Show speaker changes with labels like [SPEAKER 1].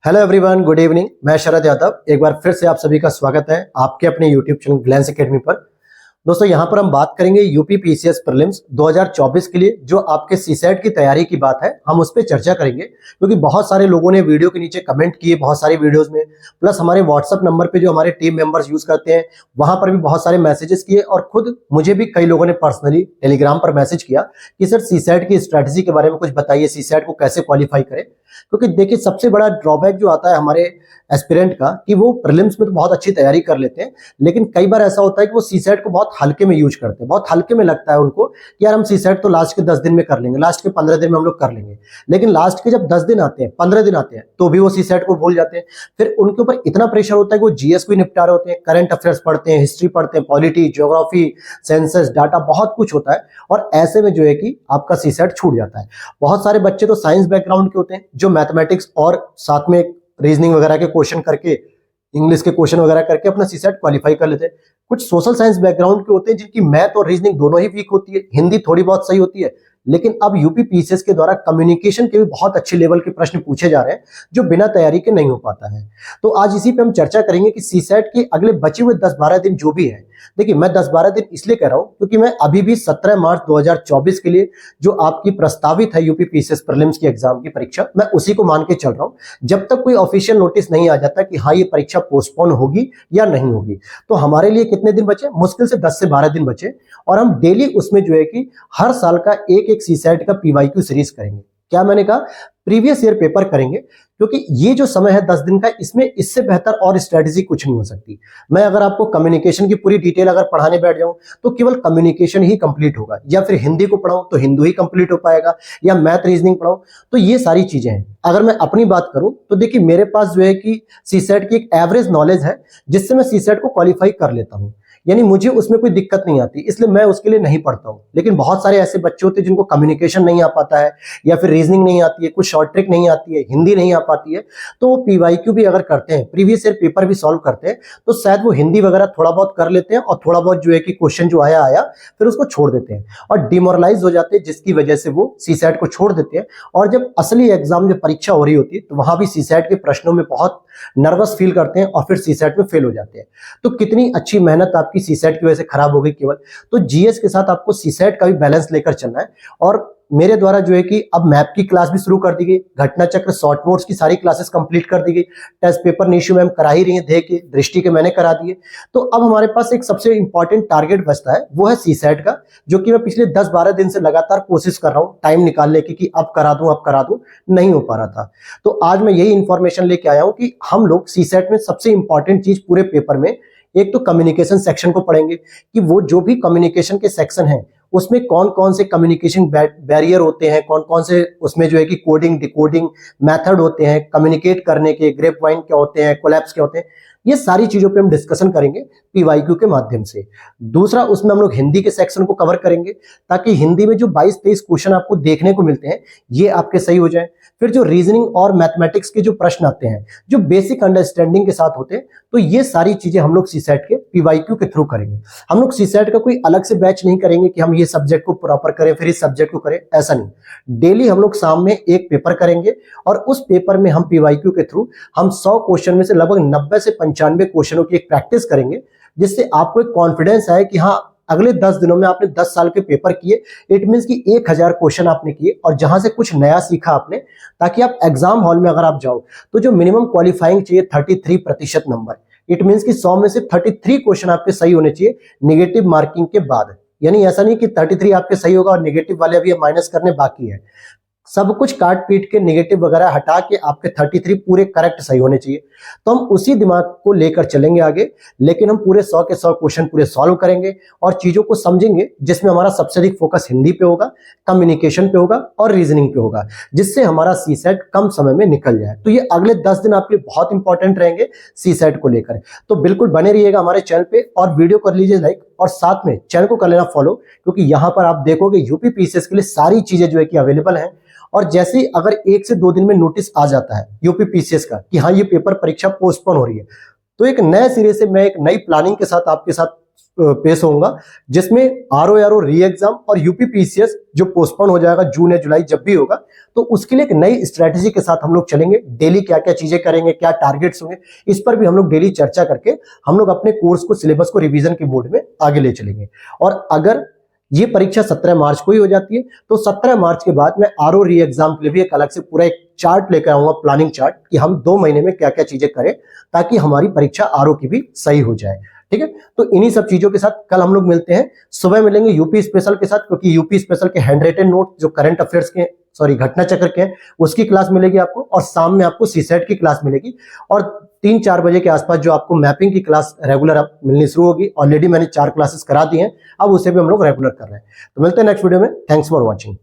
[SPEAKER 1] Hello everyone, good evening. मैं शरद यादव एक बार फिर से आप सभी का स्वागत है आपके अपने यूट्यूब चैनल ग्लैंस एकेडमी पर। दोस्तों, यहाँ पर हम बात करेंगे यूपी पीसीएस प्रीलिम्स 2024 के लिए जो आपके सीसेट की तैयारी की बात है, हम उस पर चर्चा करेंगे क्योंकि बहुत सारे लोगों ने वीडियो के नीचे कमेंट किए बहुत सारी वीडियोस में, प्लस हमारे व्हाट्सएप नंबर पे जो हमारे टीम मेंबर्स यूज करते हैं वहां पर भी बहुत सारे मैसेजेस किए और खुद मुझे भी कई लोगों ने पर्सनली टेलीग्राम पर मैसेज किया कि सर सीसेट की स्ट्रेटेजी के बारे में कुछ बताइए, सीसेट को कैसे क्वालिफाई करें। क्योंकि देखिए, सबसे बड़ा ड्रॉबैक जो आता है हमारे एस्पिरेंट का कि वो प्रीलिम्स में तो बहुत अच्छी तैयारी कर लेते हैं, लेकिन कई बार ऐसा होता है कि वो सीसेट को बहुत हल्के में यूज करते हैं। बहुत हल्के में लगता है उनको कि यार हम सीसेट तो लास्ट के 10 दिन में कर लेंगे, लास्ट के 15 दिन में हम लोग कर लेंगे, लेकिन लास्ट के जब 10 दिन आते हैं, 15 दिन आते हैं तो भी वो सीसेट को भूल जाते हैं। फिर उनके ऊपर इतना प्रेशर होता है कि वो जीएस को ही निपटा रहे होते हैं, करंट अफेयर्स पढ़ते हैं, हिस्ट्री पढ़ते हैं, पॉलिटी, ज्योग्राफी, सेंसस, डाटा, बहुत कुछ होता है और ऐसे में जो है कि आपका सीसेट छूट जाता है। बहुत सारे बच्चे तो साइंस बैकग्राउंड के होते हैं जो मैथमेटिक्स और साथ में रीजनिंग वगैरह के क्वेश्चन करके, इंग्लिश के क्वेश्चन वगैरह करके अपना सीसेट क्वालिफाई कर लेते हैं। कुछ सोशल साइंस बैकग्राउंड के होते हैं जिनकी मैथ और रीजनिंग दोनों ही वीक होती है, हिंदी थोड़ी बहुत सही होती है, लेकिन अब यूपी पीसीएस के द्वारा कम्युनिकेशन के भी बहुत अच्छे लेवल के प्रश्न पूछे जा रहे हैं जो बिना तैयारी के नहीं हो पाता है। तो आज इसी पे हम चर्चा करेंगे कि सीसेट के अगले बचे हुए 10-12 दिन जो भी है, देखिए मैं 10-12 दिन इसलिए कह रहा हूं क्योंकि मैं अभी भी 17 मार्च 2024 के लिए जो आपकी प्रस्तावित है यूपी पीसीएस प्रीलिम्स की एग्जाम की परीक्षा, मैं उसी को मान के चल रहा हूं जब तक कोई ऑफिशियल नोटिस नहीं आ जाता कि हाँ ये परीक्षा पोस्टपोन होगी या नहीं होगी। तो हमारे लिए कितने दिन बचे? मुश्किल से 10 से 12 दिन बचे और हम डेली उसमें जो है कि हर साल का एक एक सीसेट का पीवाईक्यू सीरीज करेंगे। क्या मैंने कहा? प्रीवियस ईयर पेपर करेंगे, क्योंकि ये जो समय है 10 दिन का, इसमें इससे बेहतर और स्ट्रेटेजी कुछ नहीं हो सकती। मैं अगर आपको कम्युनिकेशन की पूरी डिटेल अगर पढ़ाने बैठ जाऊं तो केवल कम्युनिकेशन ही कंप्लीट होगा, या फिर हिंदी को पढ़ाऊं तो हिंदी ही कंप्लीट हो पाएगा, या मैथ रीजनिंग पढ़ाऊं, तो ये सारी चीजें हैं। अगर मैं अपनी बात करूं तो देखिए मेरे पास जो है कि सीसेट की एक एवरेज नॉलेज है जिससे मैं सीसेट को क्वालिफाई कर लेता हूं, यानी मुझे उसमें कोई दिक्कत नहीं आती, इसलिए मैं उसके लिए नहीं पढ़ता हूं। लेकिन बहुत सारे ऐसे बच्चे होते हैं जिनको कम्युनिकेशन नहीं आ पाता है, या फिर रीजनिंग नहीं आती है, कुछ शॉर्ट ट्रिक नहीं आती है, हिंदी नहीं आ पाती है, तो वो पीवाईक्यू भी अगर करते हैं, प्रीवियस ईयर पेपर भी सॉल्व करते हैं, तो शायद वो हिंदी वगैरह थोड़ा बहुत कर लेते हैं और थोड़ा बहुत जो है कि क्वेश्चन जो आया आया फिर उसको छोड़ देते हैं और डिमोरलाइज हो जाते हैं, जिसकी वजह से वो सीसेट को छोड़ देते हैं। और जब असली एग्जाम जब परीक्षा हो रही होती है तो वहां भी सीसेट के प्रश्नों में बहुत नर्वस फील करते हैं और फिर सीसेट में फेल हो जाते हैं। तो कितनी अच्छी मेहनत आपकी सीसेट की वजह से खराब हो गई केवल। तो जीएस के साथ आपको सीसेट का भी बैलेंस लेकर चलना है। और मेरे द्वारा जो है कि अब मैप की क्लास भी शुरू कर दी गई, घटना चक्र शॉर्ट नोट्स की सारी क्लासेस कंप्लीट कर दी गई, टेस्ट पेपर निशु मैम करा ही रही है, देख के दृष्टि के मैंने करा दिए। तो अब हमारे पास एक सबसे इंपॉर्टेंट टारगेट बचता है, वो है सीसेट का, जो कि मैं पिछले 10-12 दिन से लगातार कोशिश कर रहा हूँ टाइम निकालने की कि अब करा दूं, नहीं हो पा रहा था। तो आज मैं यही इंफॉर्मेशन लेके आया हूं कि हम लोग सीसेट में सबसे इंपॉर्टेंट चीज पूरे पेपर में, एक तो कम्युनिकेशन सेक्शन को पढ़ेंगे कि वो जो भी कम्युनिकेशन के सेक्शन हैं उसमें कौन कौन से कम्युनिकेशन बैरियर होते हैं, कौन कौन से उसमें जो है कि कोडिंग डिकोडिंग मेथड होते हैं, कम्युनिकेट करने के ग्रेप वाइन क्या होते हैं, कोलैप्स क्या होते हैं, ये सारी चीजों पे हम डिस्कशन करेंगे पीवाईक्यू के माध्यम से। दूसरा, उसमें हम लोग हिंदी के सेक्शन को कवर करेंगे ताकि हिंदी में जो 22-23 क्वेश्चन आपको देखने को मिलते हैं ये आपके सही हो जाए। फिर जो रीजनिंग और मैथमेटिक्स के जो प्रश्न आते हैं जो बेसिक अंडरस्टैंडिंग के साथ होते हैं, तो ये सारी चीजें हम लोग सीसेट के पीवाईक्यू के थ्रू करेंगे। हम लोग सीसेट का कोई अलग से बैच नहीं करेंगे कि हम ये सब्जेक्ट को प्रॉपर करें फिर इस सब्जेक्ट को करें, ऐसा नहीं। डेली हम लोग शाम में एक पेपर करेंगे और उस पेपर में हम पीवाईक्यू के थ्रू हम 100 क्वेश्चन में से लगभग 90 से 95 क्वेश्चनों की एक प्रैक्टिस करेंगे, जिससे आपको एक कॉन्फिडेंस आए कि हाँ अगले 10 दिनों में आपने 10 साल के पेपर किए, इट मींस कि 1000 क्वेश्चन आपने किए और जहां से कुछ नया सीखा आपने, ताकि आप एग्जाम हॉल में अगर आप जाओ तो जो मिनिमम क्वालिफाइंग चाहिए 33% नंबर, इट मींस कि 100 में से 33 क्वेश्चन आपके सही होने चाहिए नेगेटिव मार्किंग के बाद। यानी ऐसा नहीं कि 33 आपके सही होगा और नेगेटिव वाले अभी माइनस करने बाकी है, सब कुछ काट पीट के नेगेटिव वगैरह हटा के आपके 33 पूरे करेक्ट सही होने चाहिए। तो हम उसी दिमाग को लेकर चलेंगे आगे, लेकिन हम पूरे 100 के 100 क्वेश्चन पूरे सॉल्व करेंगे और चीजों को समझेंगे, जिसमें हमारा सबसे अधिक फोकस हिंदी पे होगा, कम्युनिकेशन पे होगा और रीजनिंग पे होगा, जिससे हमारा सीसेट कम समय में निकल जाए। तो ये अगले 10 दिन आपके बहुत इंपॉर्टेंट रहेंगे सीसेट को लेकर। तो बिल्कुल बने रहिएगा हमारे चैनल पे और वीडियो कर लीजिए लाइक और साथ में चैनल को कर लेना फॉलो, क्योंकि यहाँ पर आप देखोगे यूपी पीसीएस के लिए सारी चीजें जो है कि अवेलेबल हैं। और जैसे ही अगर 1 से 2 दिन में नोटिस आ जाता है यूपी पीसीएस का कि हाँ ये पेपर परीक्षा पोस्टपोन हो रही है, तो एक नए सिरे से मैं एक नई प्लानिंग के साथ आपके साथ पेश होऊंगा, जिसमें आरओ री एग्जाम और यूपीपीसीएस जो पोस्टपोन हो जाएगा जून या जुलाई जब भी होगा, तो उसके लिए एक नई स्ट्रेटेजी के साथ हम लोग चलेंगे। डेली क्या क्या चीजें करेंगे, क्या टारगेट्स होंगे, इस पर भी हम लोग डेली चर्चा करके हम लोग अपने कोर्स को, सिलेबस को रिवीजन के मोड में आगे ले चलेंगे। और अगर ये परीक्षा 17 मार्च को ही हो जाती है तो 17 मार्च के बाद मैं आरओ री एग्जाम के लिए भी एक अलग से पूरा एक चार्ट लेकर आऊंगा, प्लानिंग चार्ट, कि हम 2 महीने में क्या क्या चीजें करें ताकि हमारी परीक्षा आरओ की भी सही हो जाए। ठीक है, तो इन्हीं सब चीजों के साथ कल हम लोग मिलते हैं। सुबह मिलेंगे यूपी स्पेशल के साथ, क्योंकि यूपी स्पेशल के हैंड रिटन नोट जो करंट अफेयर्स के, सॉरी, घटना चक्र के हैं, उसकी क्लास मिलेगी आपको, और शाम में आपको सीसेट की क्लास मिलेगी, और 3-4 बजे के आसपास जो आपको मैपिंग की क्लास रेगुलर अब मिलनी शुरू होगी। ऑलरेडी मैंने 4 क्लासेस करा दी हैं, अब उसे भी हम लोग रेगुलर कर रहे हैं। तो मिलते हैं नेक्स्ट वीडियो में। Thanks for watching.